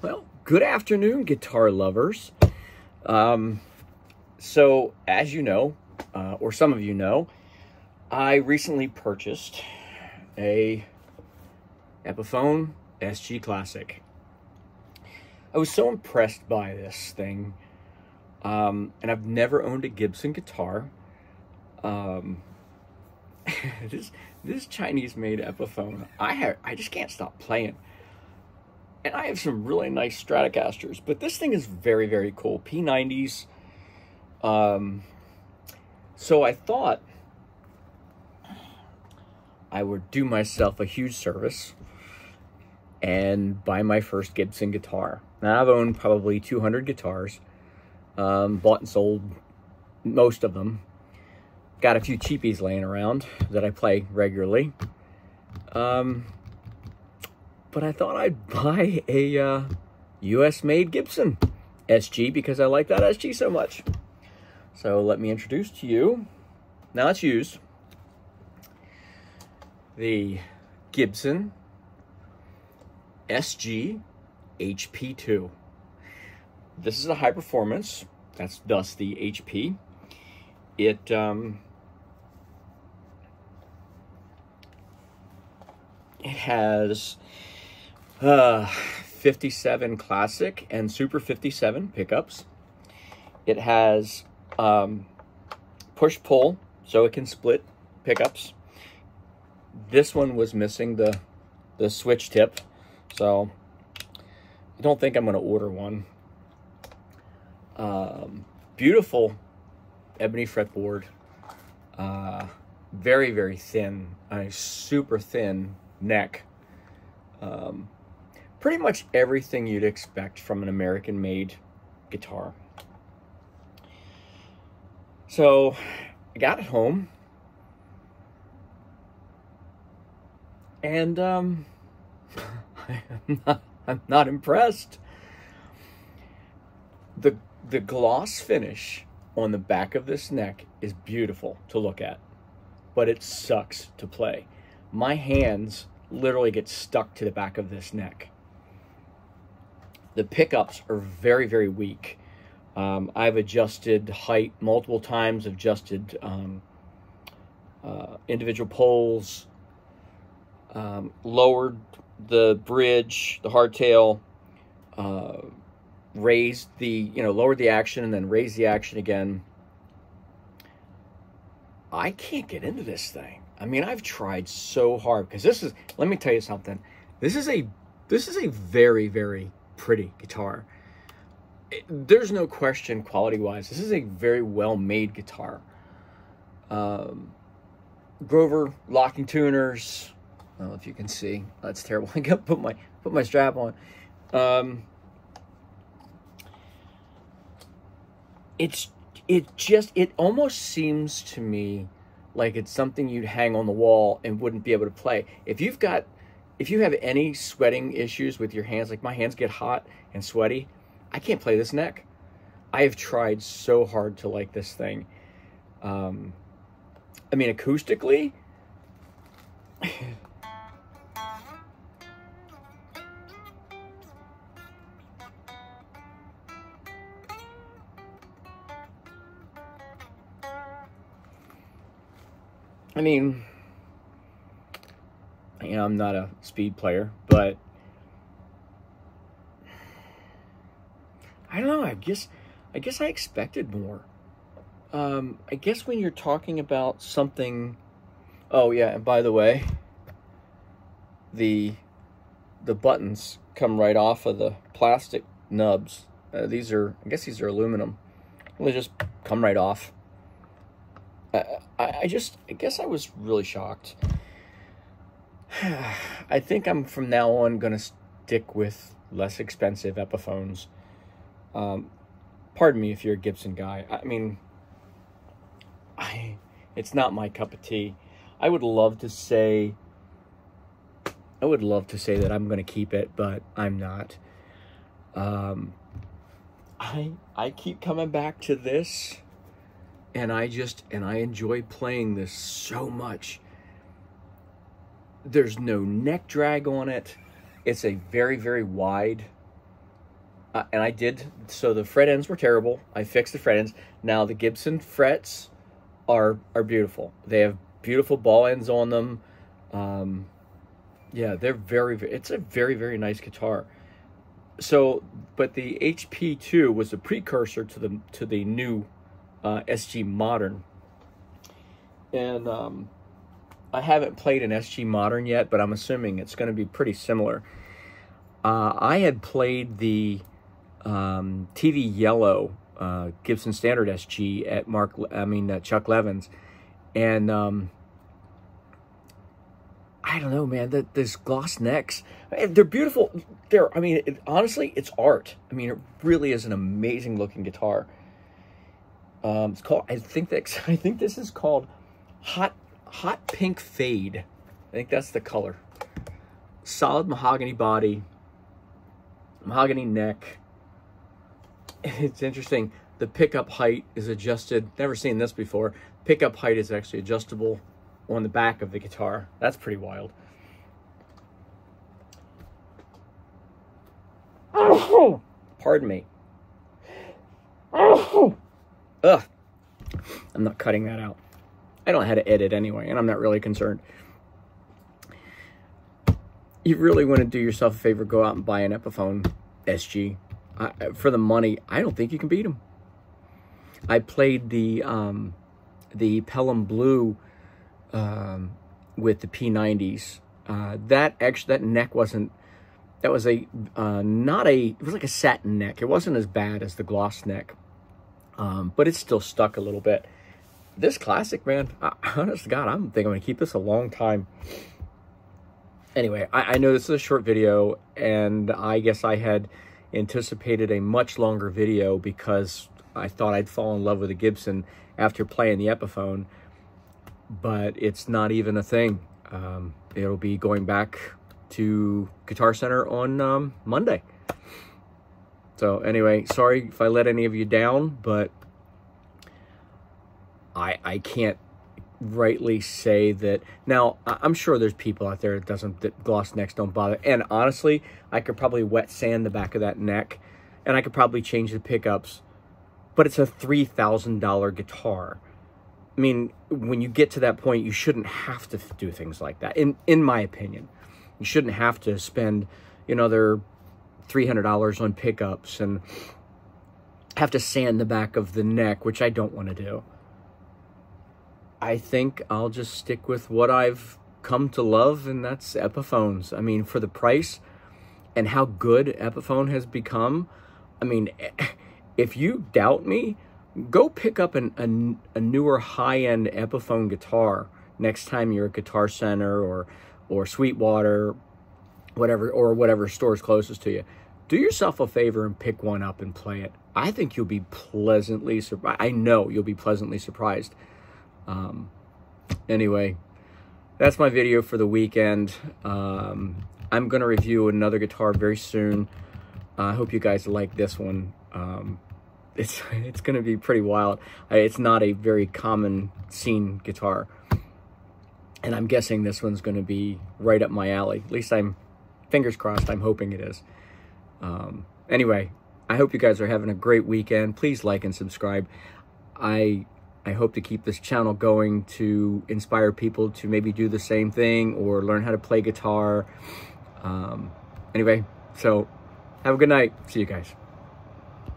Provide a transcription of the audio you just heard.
Well, good afternoon, guitar lovers. So, as you know, or some of you know, I recently purchased a Epiphone SG Classic. I was so impressed by this thing, and I've never owned a Gibson guitar. This Chinese-made Epiphone, I just can't stop playing. And I have some really nice Stratocasters, but this thing is very, very cool. P90s. So I thought I would do myself a huge service and buy my first Gibson guitar. Now, I've owned probably 200 guitars, bought and sold most of them. Got a few cheapies laying around that I play regularly. But I thought I'd buy a US-made Gibson SG because I like that SG so much. So let me introduce to you, now it's used, the Gibson SG HP2. This is a high performance, that's thus the HP. It has 57 classic and super 57 pickups. It has push-pull, so it can split pickups. This one was missing the switch tip, so I don't think I'm going to order one. Beautiful ebony fretboard. Very, very thin, a super thin neck. Pretty much everything you'd expect from an American-made guitar. So I got it home, and I'm not impressed. The gloss finish on the back of this neck is beautiful to look at, but it sucks to play. My hands literally get stuck to the back of this neck. The pickups are very, very weak. I've adjusted height multiple times, adjusted individual poles, lowered the bridge, the hardtail, raised the, lowered the action and then raised the action again. I can't get into this thing. I mean, I've tried so hard because this is, let me tell you something. This is a very, very pretty guitar. There's no question quality-wise. This is a very well-made guitar. Grover locking tuners. I don't know if you can see. That's terrible. I got to put my strap on. It almost seems to me like it's something you'd hang on the wall and wouldn't be able to play. If you have any sweating issues with your hands, like my hands get hot and sweaty, I can't play this neck. I have tried so hard to like this thing. I mean, acoustically, I mean, I'm not a speed player, but I don't know. I guess I expected more. I guess when you're talking about something, oh yeah, and by the way, the buttons come right off of the plastic nubs. I guess these are aluminum. They just come right off. I guess I was really shocked. I think I'm from now on going to stick with less expensive Epiphones. Pardon me if you're a Gibson guy. I mean, it's not my cup of tea. I would love to say that I'm going to keep it, but I'm not. I keep coming back to this, and I enjoy playing this so much. There's no neck drag on it. It's a very, very wide and I did, so the fret ends were terrible. I fixed the fret ends. Now the Gibson frets are beautiful. They have beautiful ball ends on them. Yeah, they're it's a very, very nice guitar. So, but the HP2 was a precursor to the new SG Modern. And I haven't played an SG Modern yet, but I'm assuming it's going to be pretty similar. I had played the TV Yellow Gibson Standard SG at Chuck Levin's, and I don't know, man. These gloss necks, they're beautiful. Honestly, it's art. I mean, it really is an amazing looking guitar. It's called. I think this is called Hot Pink Fade. I think that's the color. Solid mahogany body, mahogany neck. It's interesting. The pickup height is adjusted. Never seen this before. Pickup height is actually adjustable on the back of the guitar. That's pretty wild. Oh, pardon me. Oh, ugh. I'm not cutting that out. I don't know how to edit anyway, and I'm not really concerned. You really want to do yourself a favor, go out and buy an Epiphone SG. For the money, I don't think you can beat them. I played the Pelham Blue with the P90s. That neck wasn't. That was it was like a satin neck. It wasn't as bad as the gloss neck, but it still stuck a little bit. This classic, man, honest to God, I think I'm going to keep this a long time. Anyway, I know this is a short video, and I guess I had anticipated a much longer video because I thought I'd fall in love with a Gibson after playing the Epiphone, but it's not even a thing. It'll be going back to Guitar Center on Monday. So anyway, sorry if I let any of you down, but I can't rightly say that. Now, I'm sure there's people out there that gloss necks don't bother. And honestly, I could probably wet sand the back of that neck, and I could probably change the pickups, but it's a $3,000 guitar. I mean, when you get to that point, you shouldn't have to do things like that. In my opinion, you shouldn't have to spend, another $300 on pickups and have to sand the back of the neck, which I don't want to do. I think I'll just stick with what I've come to love, and that's Epiphones. I mean, for the price and how good Epiphone has become, I mean, if you doubt me, go pick up a newer high-end Epiphone guitar next time you're at Guitar Center or Sweetwater, whatever store is closest to you. Do yourself a favor and pick one up and play it. I think you'll be pleasantly surprised. I know you'll be pleasantly surprised. Anyway, that's my video for the weekend. I'm going to review another guitar very soon. I hope you guys like this one. It's going to be pretty wild. It's not a very common scene guitar, and I'm guessing this one's going to be right up my alley. At least fingers crossed, I'm hoping it is. Anyway, I hope you guys are having a great weekend. Please like and subscribe. I hope to keep this channel going to inspire people to maybe do the same thing or learn how to play guitar. Anyway, so have a good night. See you guys.